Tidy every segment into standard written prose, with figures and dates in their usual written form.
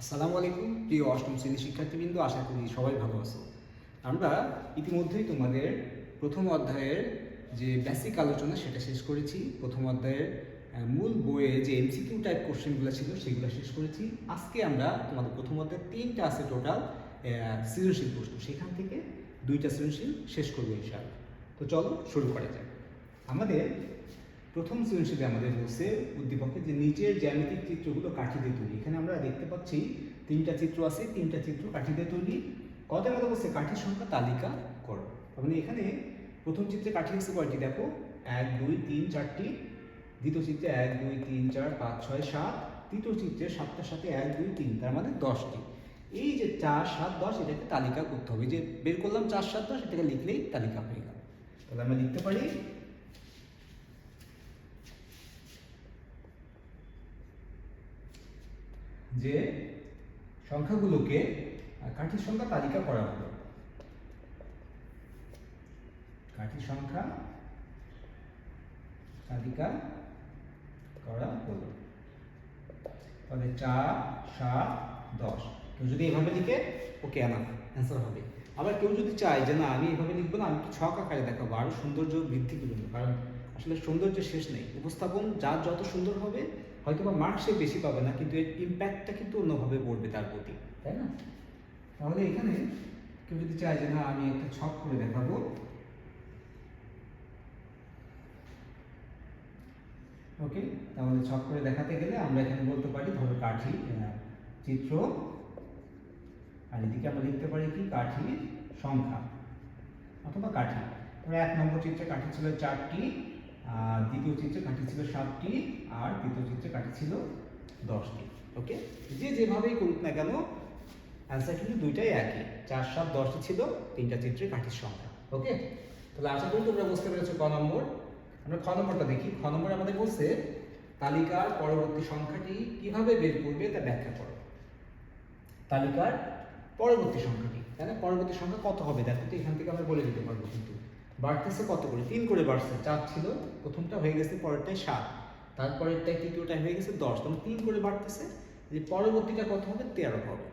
আসসালামু আলাইকুম প্রিয় অষ্টম শ্রেণীর শিক্ষার্থীবৃন্দ, আশা করি সবাই ভালো আছো। আমরা ইতিমধ্যেই তোমাদের প্রথম অধ্যায়ের যে বেসিক আলোচনা সেটা শেষ করেছি। প্রথম অধ্যায়ের মূল বইয়ে যে এমসিকিউ টাইপ কোশ্চেনগুলো ছিল সেগুলো শেষ করেছি। আজকে আমরা তোমাদের প্রথম অধ্যায়ে 3টা আছে টোটাল সৃজনশীল প্রশ্ন, সেখান থেকে 2টা সৃজনশীল শেষ করবো ইনশাআল্লাহ। তো চলো শুরু করা যাক। আমাদের প্রথম সৃজনশীলে আমাদের বলছে উদ্দীপকে যে নিচের জ্যামিতিক চিত্রগুলো কাঠি দিয়ে তৈরি। এখানে আমরা দেখতে পাচ্ছি 3টা চিত্র আছে, 3টা চিত্র কাঠি দিয়ে তৈরি। কত মতো বলছে কাঠির সংখ্যা তালিকা করো। তার মানে এখানে প্রথম চিত্রে কাঠি আছে কয়টি দেখো, 1 2 3 4টি। দ্বিতীয় চিত্রে 1 2 3 4 5 6 7। তৃতীয় চিত্রে 7টার সাথে 1 2 3, তার মানে 10টি। এই যে 4 7 10 এটাকে তালিকা করতে হবে। যে বের করলাম 4 7 10, এটাকে লিখলেই তালিকা হয়ে গেল। তাহলে আমরা লিখতে পারি যে সংখ্যাগুলোকে কাঠির সংখ্যা তালিকা করা হলো। কাঠির সংখ্যা তালিকা করা হলো। তাহলে 4 7 10। কেউ যদি এভাবে লিখে ওকে অ্যান্সার হবে। আবার কেউ যদি চায় যে না আমি এভাবে লিখবো না, আমি একটু ছক আকারে দেখাবো, আরো সৌন্দর্য বৃদ্ধি করবো, কারণ আসলে সৌন্দর্যের শেষ নেই। উপস্থাপন যার যত সুন্দর হবে হয়তো বা মার্ক সে বেশি পাবে না, কিন্তু এর ইম্প্যাক্টটা কিন্তু অন্যভাবে পড়বে তার প্রতি, তাই না? তাহলে এখানে কেউ যদি চায় যে না আমি একটা ছক করে দেখাবো, ওকে, তাহলে ছক করে দেখাতে গেলে আমরা এখানে বলতে পারি ধরো কাঠি চিত্র, আর এদিকে আমরা লিখতে পারি কি কাঠির সংখ্যা অথবা কাঠি। ধরো 1 নম্বর চিত্রে কাঠি ছিল 4টি, দ্বিতীয় চিত্রে কাঠি ছিল 7টি, আর তৃতীয় চিত্রে কাঠি ছিল 10টি। ওকে, যে যেভাবেই করুক না কেন অ্যান্সার কিন্তু দুইটাই একই, 4 7 10টি ছিল 3টা চিত্রে কাঠির সংখ্যা। ওকে, তাহলে আশা করি তোমরা বুঝতে পেরেছো ক নম্বর। আমরা খ নম্বরটা দেখি। খ নম্বরে আমাদের বলছে তালিকার পরবর্তী সংখ্যাটি কিভাবে বের করবে তা ব্যাখ্যা করো। তালিকার পরবর্তী সংখ্যাটি, তাই না? পরবর্তী সংখ্যা কত হবে দেখো তো, এখান থেকে আমরা বলে দিতে পারবো। কিন্তু বাড়তেছে কত করে, 3 করে বাড়ছে। 4 ছিল প্রথমটা, হয়ে গেছে পরেরটাই 7, তারপরেরটাই তৃতীয়টাই হয়ে গেছে 10, তখন 3 করে বাড়তেছে। যে পরবর্তীটা কত হবে, 13 হবে।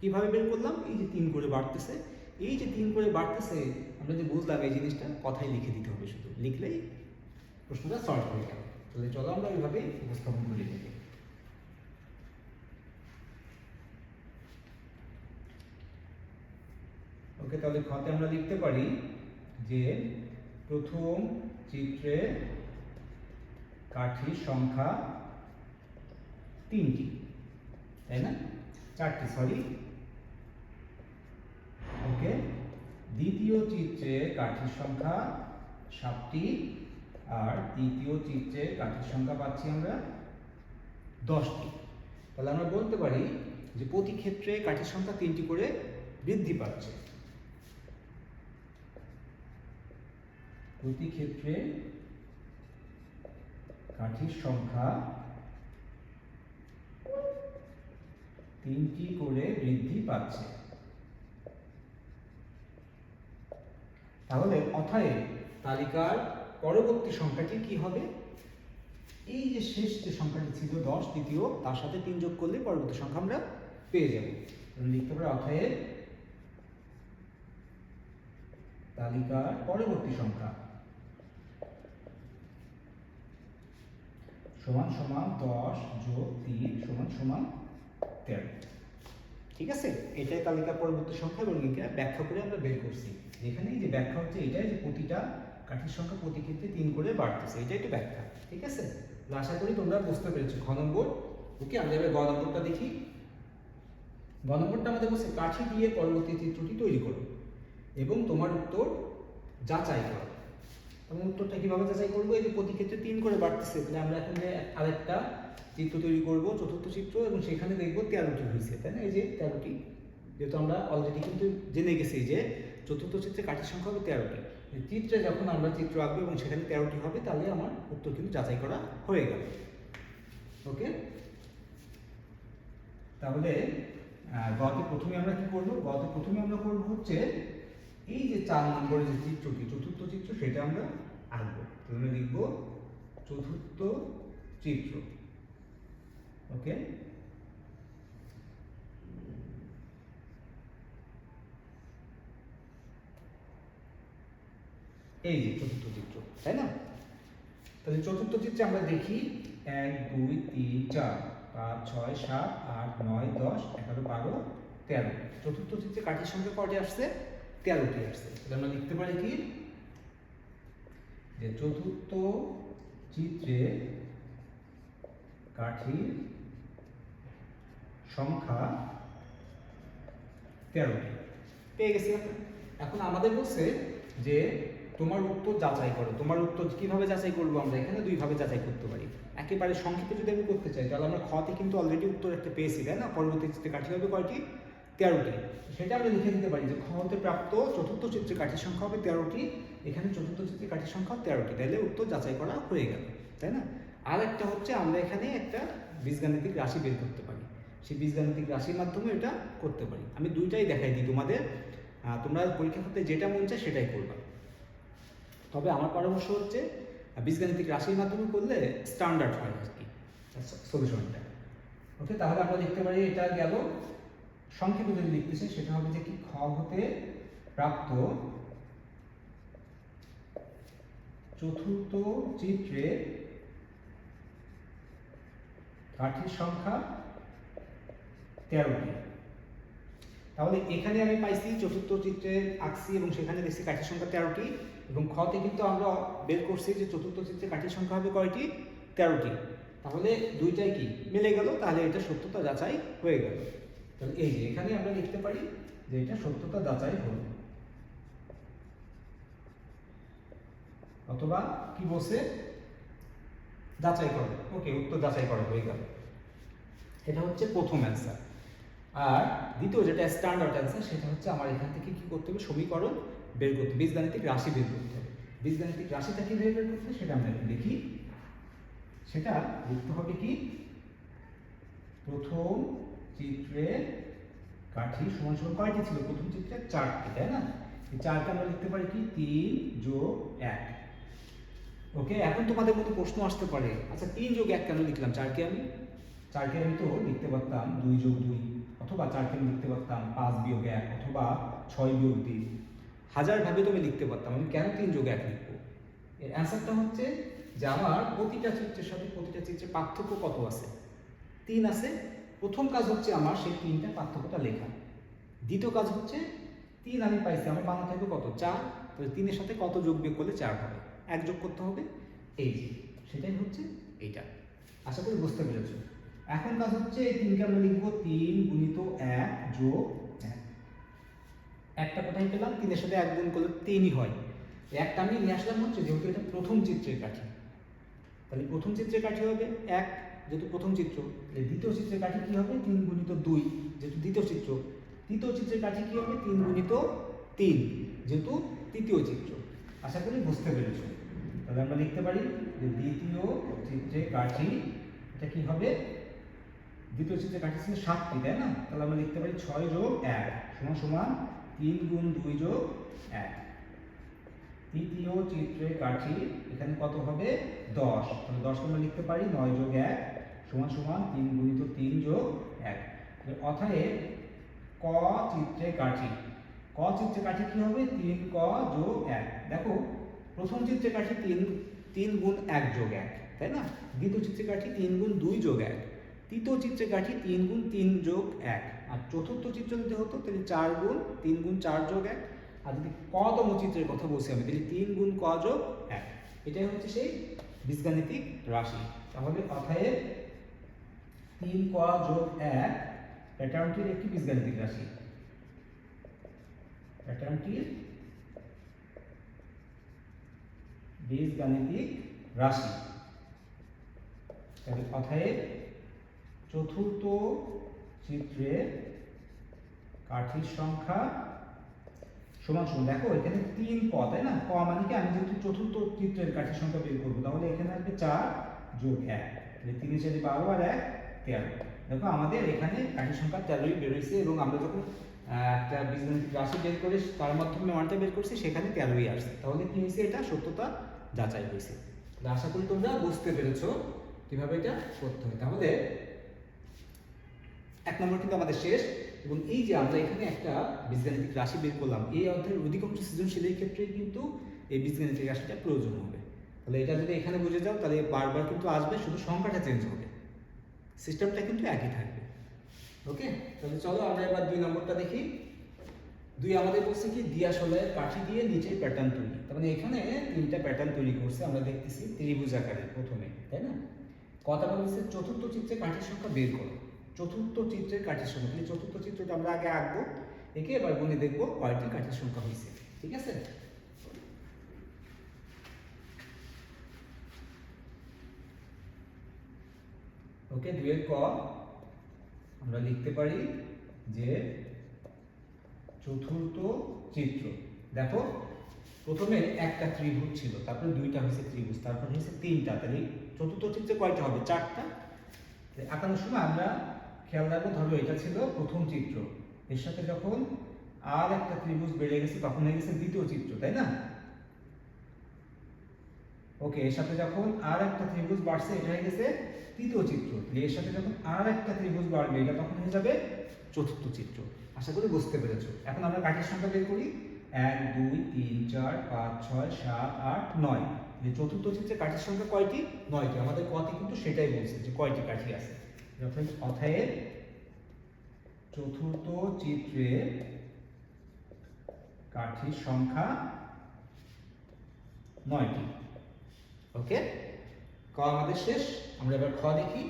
কিভাবে বের করলাম, এই যে 3 করে বাড়তেছে, এই যে 3 করে বাড়তেছে আমরা যে বুঝলাম এই জিনিসটা কথায় লিখে দিতে হবে, শুধু লিখলেই প্রশ্নটা সলভ হয়ে গেল। তাহলে চলো আমরা এইভাবে উপস্থাপন করে দেখি। ওকে, তাহলে খতে আমরা লিখতে পারি যে প্রথম চিত্রে কাঠির সংখ্যা 3টি, তাই না? 4টি, সরি। ওকে, দ্বিতীয় চিত্রে কাঠির সংখ্যা 7টি, আর তৃতীয় চিত্রে কাঠির সংখ্যা পাচ্ছি আমরা 10টি। তাহলে আমরা বলতে পারি যে প্রতি ক্ষেত্রে কাঠির সংখ্যা 3টি করে বৃদ্ধি পাচ্ছে। প্রতি ক্ষেত্রে কাঠির সংখ্যা 3টি করে বৃদ্ধি পাচ্ছে। তাহলে অতএব তালিকার পরবর্তী সংখ্যাটি কি হবে, এই যে শেষ যে সংখ্যাটি ছিল 10 দ্বিতীয়, তার সাথে 3 যোগ করলে পরবর্তী সংখ্যা আমরা পেয়ে যাব। লিখতে পারি অতএব তালিকার পরবর্তী সংখ্যা সমান সমান 10 যোগ 3 সমান সমান 13। ঠিক আছে, এটাই তালিকার পরবর্তী সংখ্যা এবং এটা ব্যাখ্যা করে আমরা বের করছি। এখানে যে ব্যাখ্যা হচ্ছে এটাই যে প্রতিটা কাঠির সংখ্যা প্রতি ক্ষেত্রে 3 করে বাড়তেছে, এটাই একটু ব্যাখ্যা। ঠিক আছে, আশা করি তোমরা বুঝতে পেরেছো খ নম্বর। ওকে, আমরা এবার গ নম্বরটা দেখি। গ নম্বরটা আমাদের বলছে কাঠি দিয়ে পরবর্তী চিত্রটি তৈরি করো এবং তোমার উত্তর যাচাই করো। আমি উত্তরটা কিভাবে যাচাই করবো, এই যে প্রতি ক্ষেত্রে 3 করে বাড়তেছে, তাহলে আমরা এখানে আরেকটা চিত্র তৈরি করব, চতুর্থ চিত্র, এবং সেখানে দেখবো 13টি হয়েছে, তাই না? এই যে 13টি, যেহেতু আমরা অলরেডি কিন্তু জেনে গেছি যে চতুর্থ চিত্রে কাঠির সংখ্যা হবে 13টি। চিত্রে যখন আমরা চিত্র আঁকবো এবং সেখানে 13টি হবে, তাহলে আমার উত্তর কিন্তু যাচাই করা হয়ে গেল। ওকে, তাহলে গতে প্রথমে আমরা কি করবো, গতে প্রথমে আমরা করবো হচ্ছে এই যে 4 নম্বরের যে চিত্রটি, চতুর্থ চিত্র, সেটা আমরা আঁকবো। তাহলে লিখবো চতুর্থ চিত্র। ওকে, এই যে চতুর্থ চিত্র, তাই না? তাহলে চতুর্থ চিত্রে আমরা দেখি 1 2 3 4 5 6 7 8 9 10 11 12 13। চতুর্থ চিত্রে কাঠির সংখ্যা কয়টি আসছে? 13টি আসছে। তাহলে আমরা লিখতে পারি কি যে চতুর্থ চিত্রে কাঠির সংখ্যা 13টি পেয়ে গেছি আমরা। এখন আমাদের বলছে যে তোমার উত্তর যাচাই করো। তোমার উত্তর কিভাবে যাচাই করবো? আমরা এখানে দুইভাবে যাচাই করতে পারি। একেবারে সংক্ষেপে যদি আমি করতে চাই তাহলে আমরা খতে কিন্তু অলরেডি উত্তর একটা পেয়েছি, তাই না? পরবর্তী চিত্রে কাঠি হবে কয়টি? 13টি। সেটা আমরা লিখে দিতে পারি যে খতে প্রাপ্ত চতুর্থ চিত্রে কাঠির সংখ্যা হবে 13টি, এখানে চতুর্থ চিত্রে কাঠির সংখ্যা 13টি। তাহলে উত্তর যাচাই করা হয়ে গেল, তাই না? আর একটা হচ্ছে আমরা এখানে একটা বীজগাণিতিক রাশি বের করতে পারি, সেই বীজগাণিতিক রাশির মাধ্যমে এটা করতে পারি। আমি দুইটাই দেখাই দিই তোমাদের, তোমরা পরীক্ষা করতে যেটা মন চায় সেটাই করবা। তবে আমার পরামর্শ হচ্ছে বীজগাণিতিক রাশির মাধ্যমে করলে স্ট্যান্ডার্ড হয় আর কি সলিউশনটা। ওকে, তাহলে আমরা লিখতে পারি এটা গেল। সংক্ষেপে যদি লিখতে চাই সেটা হবে যে কি খ হতে প্রাপ্ত চতুর্থ চিত্রে কাঠির সংখ্যা 13টি। তাহলে এখানে আমি পাইছি চতুর্থ চিত্রে আঁকছি এবং সেখানে দেখছি কাঠির সংখ্যা 13টি, এবং খতে কিন্তু আমরা বের করছি যে চতুর্থ চিত্রে কাঠির সংখ্যা হবে কয়টি? 13টি। তাহলে দুইটাই কি মিলে গেল, তাহলে এটা সত্যতা যাচাই হয়ে গেল। তাহলে এই যে এখানে আমরা লিখতে পারি যে এটা সত্যতা যাচাই হলো, অথবা কি বলছে যাচাই করো। ওকে, উত্তর যাচাই করা হয়ে গেল। এটা হচ্ছে প্রথম অ্যান্সার। আর দ্বিতীয় যেটা স্ট্যান্ডার্ড অ্যান্সার, সেটা হচ্ছে আমার এখান থেকে কি করতে হবে? সমীকরণ বের করতে, বীজগাণিতিক রাশি বের করতে হবে। বীজগাণিতিক রাশিটা কি বের করতে হবে সেটা আমরা একটু দেখি। সেটা লিখতে হবে কি প্রথম চিত্রে কাঠি সমান সমান কয়টি ছিল? প্রথম চিত্রে 4টি, তাই না? এই 4কে আমরা লিখতে পারি কি 3 যোগ 1। ওকে, এখন তোমাদের মধ্যে প্রশ্ন আসতে পারে, আচ্ছা 3 যোগ 1 কেন লিখলাম? 4কে আমি তো লিখতে পারতাম 2 যোগ 2, অথবা 4কে আমি লিখতে পারতাম 5 বিয়োগ 1, অথবা 6 বিয়োগ 3। হাজারভাবে তো আমি লিখতে পারতাম, আমি কেন 3 যোগ 1 লিখবো? এর অ্যান্সারটা হচ্ছে যে আমার প্রতিটা চিত্রের সাথে প্রতিটা চিত্রের পার্থক্য কত আছে? 3 আছে। প্রথম কাজ হচ্ছে আমার সেই 3টা পার্থক্যটা লেখা। দ্বিতীয় কাজ হচ্ছে 3 আমি পাইছি, আমার বানাতে হবে কত? 4। তাহলে 3-এর সাথে কত যোগ বিয়োগ করলে 4 হবে? 1 যোগ করতে হবে। এই যে সেটাই হচ্ছে এইটা। আশা করি বুঝতে পেরেছো। এখন কাজ হচ্ছে এই 3কে আমরা লিখবো 3 গুণিত 1 যোগ 1। একটা কোথায় পেলাম? 3-এর সাথে 1 গুণ করলে 3ই হয়। একটা আমি নিয়ে আসলাম হচ্ছে যেহেতু এটা প্রথম চিত্রের কাঠি, তাহলে প্রথম চিত্রের কাঠি হবে 1, যেহেতু প্রথম চিত্র। দ্বিতীয় চিত্রের কাঠি কি হবে? 3 গুণিত 2, যেহেতু দ্বিতীয় চিত্র। তৃতীয় চিত্রের কাঠি কি হবে? 3 গুণিত 3, যেহেতু তৃতীয় চিত্র। আশা করি বুঝতে পেরেছো। তাহলে আমরা লিখতে পারি যে দ্বিতীয় চিত্রের কাঠি এটা কি হবে? দ্বিতীয় চিত্রের কাঠি ছিল 7টি, তাই না? তাহলে আমরা লিখতে পারি 6 যোগ 1 সমান সমান 3 গুণ 2 যোগ 1। তৃতীয় চিত্রের কাঠি এখানে কত হবে? 10। তাহলে 10 আমরা লিখতে পারি 9 যোগ 1 সমান সমান 3 গুণিত 3 যোগ 1। অতএব ক চিত্রের কাঠি, ক চিত্রের কাঠি কি হবে? 3 ক যোগ 1। দেখো প্রথম চিত্রের কাঠি 3 গুণ 1 যোগ 1, তাই না? দ্বিতীয় চিত্রের কাঠি 3 গুণ 2 যোগ 1। তৃতীয় চিত্রের কাঠি 3 গুণ 3 যোগ 1। আর চতুর্থ চিত্র যদি হতো তাহলে 4 গুণ 3 গুণ 4 যোগ 1। আর যদি কতম চিত্রের কথা বলছি আমি, তাহলে 3 গুণ ক যোগ 1। এটাই হচ্ছে সেই বীজগাণিতিক রাশি। তাহলে অতএব 3 ক যোগ 1 প্যাটার্নটির একটি বীজগাণিতিক রাশি। প্যাটার্নটির বীজগাণিতিক রাশি। তাহলে অতএব চতুর্থ চিত্রে কাঠির সংখ্যা সমান সমান, দেখো এখানে 3 ক, তাই না? ক মানে কি আমি যেহেতু চতুর্থ চিত্রের কাঠির সংখ্যা বের করবো, তাহলে এখানে আসবে 4 যোগ 1, তাহলে 3 এর সাথে 12 আর 1 13। দেখো আমাদের এখানে কাঠির সংখ্যা 13ই বের হয়েছে, এবং আমরা যখন একটা বীজগাণিতিক রাশি বের করে তার মাধ্যমে মানটা বের করছি সেখানে 13ই আসছে। তাহলে কি হয়েছে? এটা সত্যতা যাচাই হয়েছে। আশা করি তোমরা বুঝতে পেরেছো কিভাবে এটা করতে হয়। তাহলে 1 নম্বর কিন্তু আমাদের শেষ। এবং এই যে আমরা এখানে একটা বীজগাণিতিক রাশি বের করলাম, এই অধ্যায়ের অধিকাংশ সৃজনশীলের ক্ষেত্রে কিন্তু এই বীজগাণিতিক রাশিটা প্রয়োজন হবে। তাহলে এটা যদি এখানে বুঝে যাও তাহলে বারবার কিন্তু আসবে, শুধু সংখ্যাটা চেঞ্জ হবে, সিস্টেমটা কিন্তু একই থাকবে। ওকে, তাহলে চলো আমরা এবার 2 নম্বরটা দেখি। 2 আমাদের বলছে কি দিয়াশলাইয়ের কাঠি দিয়ে নিচে প্যাটার্ন তৈরি। তার মানে এখানে 3টা প্যাটার্ন তৈরি করছে, আমরা দেখতেছি ত্রিভুজ আকারে প্রথমে, তাই না? কথা বলছে চতুর্থ চিত্রে কাঠির সংখ্যা বের করো। চতুর্থ চিত্রের কাঠির সংখ্যা, এই চতুর্থ চিত্রটা আমরা আগে আঁকবো, একে এবার গুণে দেখবো কয়টি কাঠির সংখ্যা হয়েছে। ঠিক আছে, ওকে। 2 এর ক আমরা লিখতে পারি যে চতুর্থ চিত্র। দেখো প্রথমে একটা ত্রিভুজ ছিল, তারপরে 2টা হয়েছে ত্রিভুজ, তারপর হয়েছে 3টা। তাহলে চতুর্থ চিত্রে কয়টা হবে? 4টা। আঁকানোর সময় আমরা খেয়াল রাখবো, ধরো এটা ছিল প্রথম চিত্র, এর সাথে যখন আর একটা ত্রিভুজ বেড়ে গেছে তখন হয়ে গেছে দ্বিতীয় চিত্র, তাই না? ওকে, এর সাথে যখন আর একটা ত্রিভুজ বাড়ছে এটা হয়ে গেছে তৃতীয় চিত্র। এর সাথে যখন আর একটা ত্রিভুজ বাড়বে এটা তখন হয়ে যাবে চতুর্থ চিত্র। আশা করি বুঝতে পেরেছো। এখন আমরা কাঠির সংখ্যা বের করি। 1 2 3 4 5 6 7 8 9। এই চতুর্থ চিত্রে কাঠির সংখ্যা কয়টি? 9টি। আমাদের কতে কিন্তু সেটাই বলছে যে কয়টি কাঠি আছে। অতএব চতুর্থ চিত্রে কাঠির সংখ্যা 9টি। ওকে, ক আমাদের শেষ। আমরা এবার খ দেখি।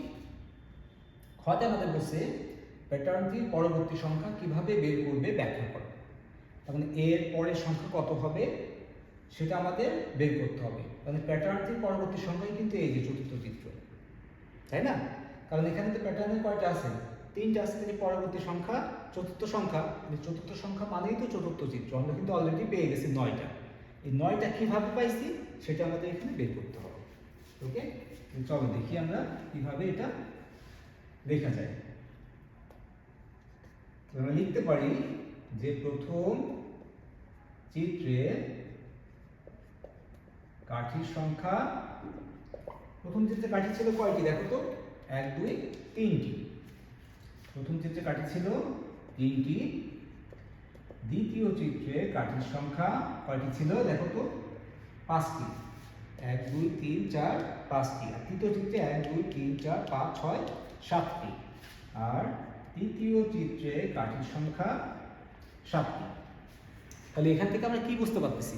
খতে আমাদের বলছে প্যাটার্নটির পরবর্তী সংখ্যা কিভাবে বের করবে ব্যাখ্যা করো। তার মানে এর পরের সংখ্যা কত হবে সেটা আমাদের বের করতে হবে। তাহলে প্যাটার্নটির পরবর্তী সংখ্যাই কিন্তু এই যে চতুর্থ চিত্র, তাই না? কারণ এখানে তো প্যাটার্নের কয়টা আছে? 3টা আছে। তাহলে পরবর্তী সংখ্যা চতুর্থ সংখ্যা, চতুর্থ সংখ্যা মানেই তো চতুর্থ চিত্র। আমরা কিন্তু অলরেডি পেয়ে গেছি 9টা। এই 9টা কিভাবে পাইছি সেটা আমাদের এখানে বের করতে হবে। ওকে, চলো দেখি আমরা কিভাবে এটা লেখা যায়। আমরা লিখতে পারি যে প্রথম চিত্রে কাঠির সংখ্যা, প্রথম চিত্রে কাঠি ছিল কয়টি? দেখো তো, 1 2 3টি। প্রথম চিত্রে কাঠি ছিল 3টি। দ্বিতীয় চিত্রে কাঠির সংখ্যা কয়টি ছিল? দেখো তো, 5টি। 1 2 3 4 5টি। আর তৃতীয় চিত্রে 1 2 3 4 5 6 7টি। আর তৃতীয় চিত্রে কাঠির সংখ্যা 7টি। তাহলে এখান থেকে আমরা কি বুঝতে পারতেছি?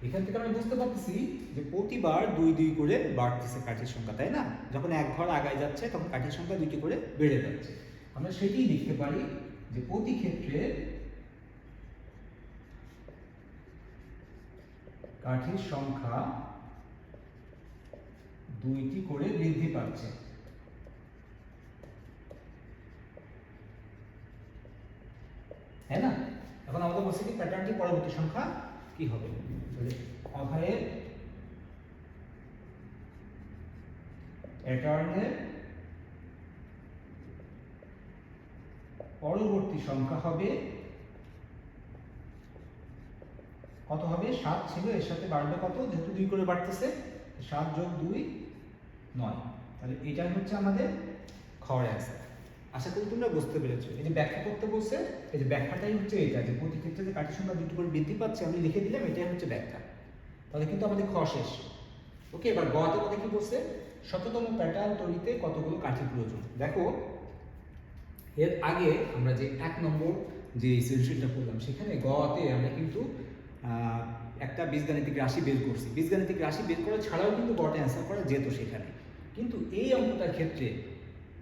এখান থেকে আমরা বুঝতে পারতেছি যে প্রতিবার 2 2 করে বাড়তেছে কাঠির সংখ্যা, তাই না? যখন এক ঘর আগায় যাচ্ছে তখন কাঠির সংখ্যা 2টি করে বেড়ে যাচ্ছে। আমরা সেটাই লিখতে পারি যে প্রতি ক্ষেত্রে কাঠির সংখ্যা 2টি করে বৃদ্ধি পাচ্ছে। তাই না? এখন আমাদের বলছে কি প্যাটার্নটি পরবর্তী সংখ্যা কি হবে। অতএব প্যাটার্নের পরবর্তী সংখ্যা হবে কত হবে? 7 ছিল, এর সাথে বাড়বে কত? যেহেতু 2 করে বাড়তেছে, 7 যোগ 2 9। তাহলে এটাই হচ্ছে আমাদের খর অ্যান্সার। আশা করি তোমরা বুঝতে পেরেছো। এই যে ব্যাখ্যা করতে বলছে, এই যে ব্যাখ্যাটাই হচ্ছে এটা, যে প্রতি ক্ষেত্রে যে কাঠির সংখ্যা 2টি করে বৃদ্ধি পাচ্ছে আমি লিখে দিলাম, এটাই হচ্ছে ব্যাখ্যা। তাহলে কিন্তু আমাদের খ শেষ। ওকে, এবার গতে কথা কি বলছে? শততম প্যাটার্ন তৈরিতে কতগুলো কাঠির প্রয়োজন। দেখো এর আগে আমরা যে 1 নম্বর যে সলিউশনটা করলাম সেখানে গতে আমরা কিন্তু একটা বীজগাণিতিক রাশি বের করছি। বীজগাণিতিক রাশি বের করা ছাড়াও কিন্তু গতে অ্যান্সার করা যেত সেখানে। কিন্তু এই অঙ্কটার ক্ষেত্রে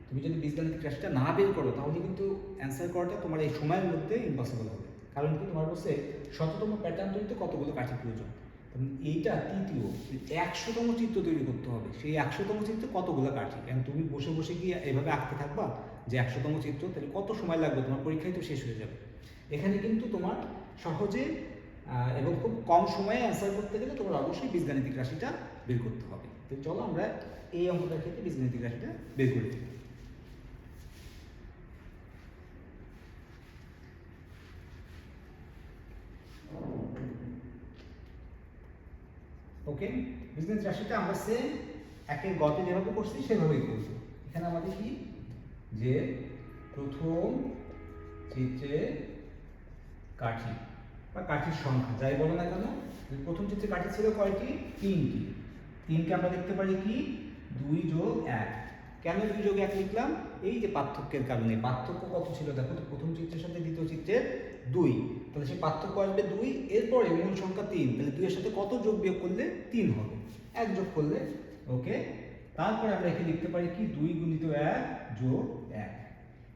তুমি যদি বীজগাণিতিক রাশিটা না বের করো তাহলে কিন্তু অ্যান্সার করাটা তোমার এই সময়ের মধ্যে ইম্পসিবল হবে। কারণ কি তোমার বলছে শততম প্যাটার্ন তৈরিতে কতগুলো কাঠি প্রয়োজন। এইটা তৃতীয় 100তম চিত্র তৈরি করতে হবে। সেই 100তম চিত্রে কতগুলো কাঠি? কারণ তুমি বসে বসে কি এভাবে আঁকতে থাকবা যে 100তম চিত্র? তাহলে কত সময় লাগবে? তোমার পরীক্ষায় তো শেষ হয়ে যাবে। এখানে কিন্তু তোমার সহজে এবং খুব কম সময়ে অ্যান্সার করতে গেলে তোমার অবশ্যই বীজগাণিতিক রাশিটা বের করতে হবে। তো চলো আমরা এই অঙ্কটার ক্ষেত্রে বীজগাণিতিক রাশিটা বের করে দিই। ওকে, বীজগাণিতিক রাশিটা আমরা সেম একের গতে যেভাবে করছি সেভাবেই করব। এখানে আমাদের কি যে প্রথম চিত্রে কাঠি বা কাঠির সংখ্যা যাই বলো না কেন প্রথম চিত্রে কাঠি ছিল কয়টি? 3টি। 3কে আমরা লিখতে পারি কি 2 যোগ 1। কেন 2 যোগ 1 লিখলাম? এই যে পার্থক্যের কারণে। পার্থক্য কত ছিল দেখো তো, প্রথম চিত্রের সাথে দ্বিতীয় চিত্রের 2, তাহলে সেই পার্থক্য আসবে 2, এরপরে মূল সংখ্যা 3, তাহলে 2 এর সাথে কত যোগ বিয়োগ করলে 3 হবে, 1 যোগ করলে। ওকে, তারপরে আমরা এখানে লিখতে পারি কি 2 গুণিত 1 যোগ 1।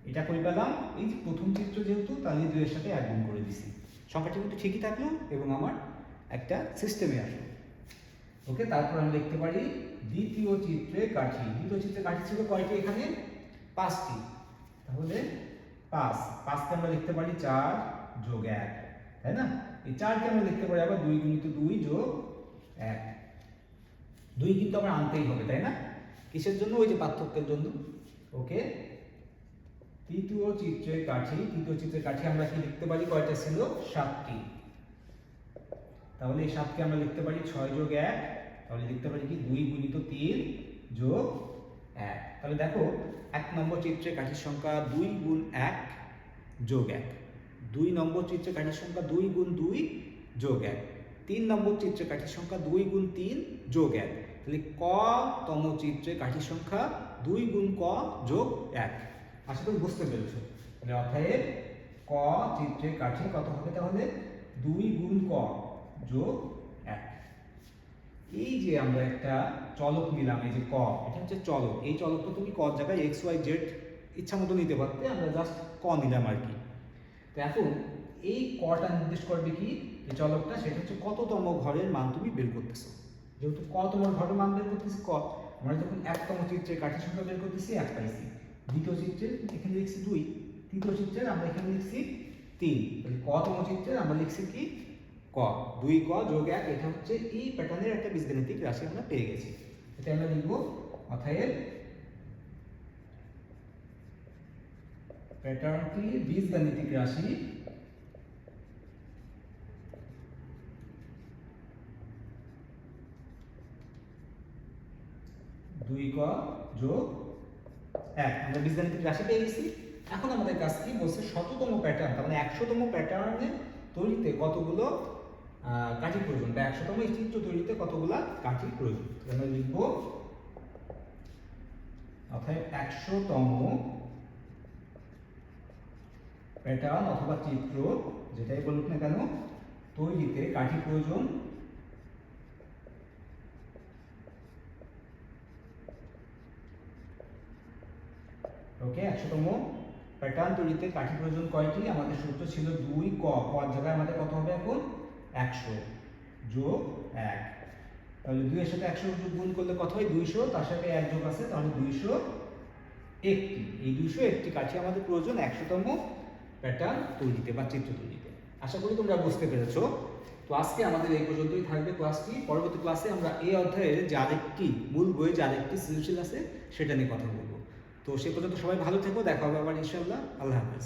এটা করে পেলাম এই যে প্রথম চিত্র যেহেতু, তাহলে 2 এর সাথে 1 গুণ করে দিছি, সংখ্যাটি কিন্তু ঠিকই থাকলো এবং আমার একটা সিস্টেমে আসলো। ওকে, তারপর আমরা লিখতে পারি দ্বিতীয় চিত্রে কাঠি। দ্বিতীয় চিত্রে কাঠি ছিল কয়টি? এখানে 5টি, তাহলে 5কে আমরা লিখতে পারি 4 যোগ 1, তাই না? এই 4কে আমরা লিখতে পারি আবার 2 গুণিত 2 যোগ 1। 2 কিন্তু আমরা আনতেই হবে, তাই না? কিসের জন্য? ওই যে পার্থক্যের জন্য। ওকে, তৃতীয় চিত্রের কাঠি আমরা কি লিখতে পারি? কয়টা ছিল? 7টি। তাহলে এই 7কে আমরা লিখতে পারি 6 যোগ 1, তাহলে লিখতে পারি কি 2 গুণিত 3 যোগ 1। তাহলে দেখো 1 নম্বর চিত্রে কাঠির সংখ্যা 2 গুণ 1 যোগ 1, 2 নম্বর চিত্রে কাঠির সংখ্যা 2 গুণ 2 যোগ 1, 3 নম্বর চিত্রে কাঠির সংখ্যা 2 গুণ 3 যোগ 1। তাহলে ক তম চিত্রে কাঠির সংখ্যা 2 গুণ ক যোগ 1। আশা করি বুঝতে পেরেছো। তাহলে অতএব ক চিত্রে কাঠি কত হবে? তাহলে 2 গুণ ক যোগ 1। এই যে আমরা একটা চলক নিলাম, এই যে ক, এটা হচ্ছে চলক। এই চলকটা তুমি ক জায়গায় এক্স ওয়াই জেড ইচ্ছা মতো নিতে পারতে, আমরা জাস্ট ক নিলাম আর কি। তো এখন এই কটা নির্দেশ করবে কি এই চলকটা? সেটা হচ্ছে কততম ঘরের মান তুমি বের করতেছো। যেহেতু কততম ঘরের মান বের করতেছি ক, আমরা যখন 1তম চিত্রের কাঠির সংখ্যা বের করতেছি 1 পাইছি, দ্বিতীয় চিত্রের এখানে লিখছি 2, তৃতীয় চিত্রের আমরা এখানে লিখছি 3, তাহলে কতম চিত্রের আমরা লিখছি কি ক, 2 ক যোগ 1। এটা হচ্ছে এই প্যাটার্নের একটা বীজগাণিতিক রাশি আমরা পেয়ে গেছি। এটা আমরা লিখব অতএব প্যাটার্নটি বীজগাণিতিক রাশি দুই ক যোগ 1। আমরা বীজগাণিতিক রাশি পেয়ে গেছি। এখন আমাদের কাজ কি বলছে? শততম প্যাটার্ন, তার মানে 100তম প্যাটার্নে তৈরিতে কতগুলো কাঠি প্রয়োজন, বা 100তম এই চিত্র তৈরিতে কতগুলো কাঠি প্রয়োজন। আমরা লিখব অর্থাৎ 100তম প্যাটার্ন অথবা চিত্র যেটাই বলুক না কেন তৈরিতে কাঠি প্রয়োজন ওকে। 100তম প্যাটার্ন তৈরিতে কাঠি প্রয়োজন কয়টি? আমাদের সূত্র ছিল 2 ক, কর জায়গায় আমাদের কত হবে এখন? 100 যোগ 1। তাহলে 2 এর সাথে 100 যোগ গুণ করলে কত হয়? 200, তার সাথে 1 যোগ আছে, তাহলে 201টি। এই 201টি কাঠি আমাদের প্রয়োজন 100তম প্যাটার্ন তৈরিতে বা চিত্র তৈরিতে। আশা করি তোমরা বুঝতে পেরেছো। তো আজকে আমাদের এই পর্যন্তই থাকবে ক্লাসটি। পরবর্তী ক্লাসে আমরা এই অধ্যায়ের যে আরেকটি মূল বই, যে আরেকটি সৃজনশীল আছে সেটা নিয়ে কথা বলবো। তো সে পর্যন্ত সবাই ভালো থেকো, দেখা হবে আবার ইনশাআল্লাহ। আল্লাহ হাফেজ।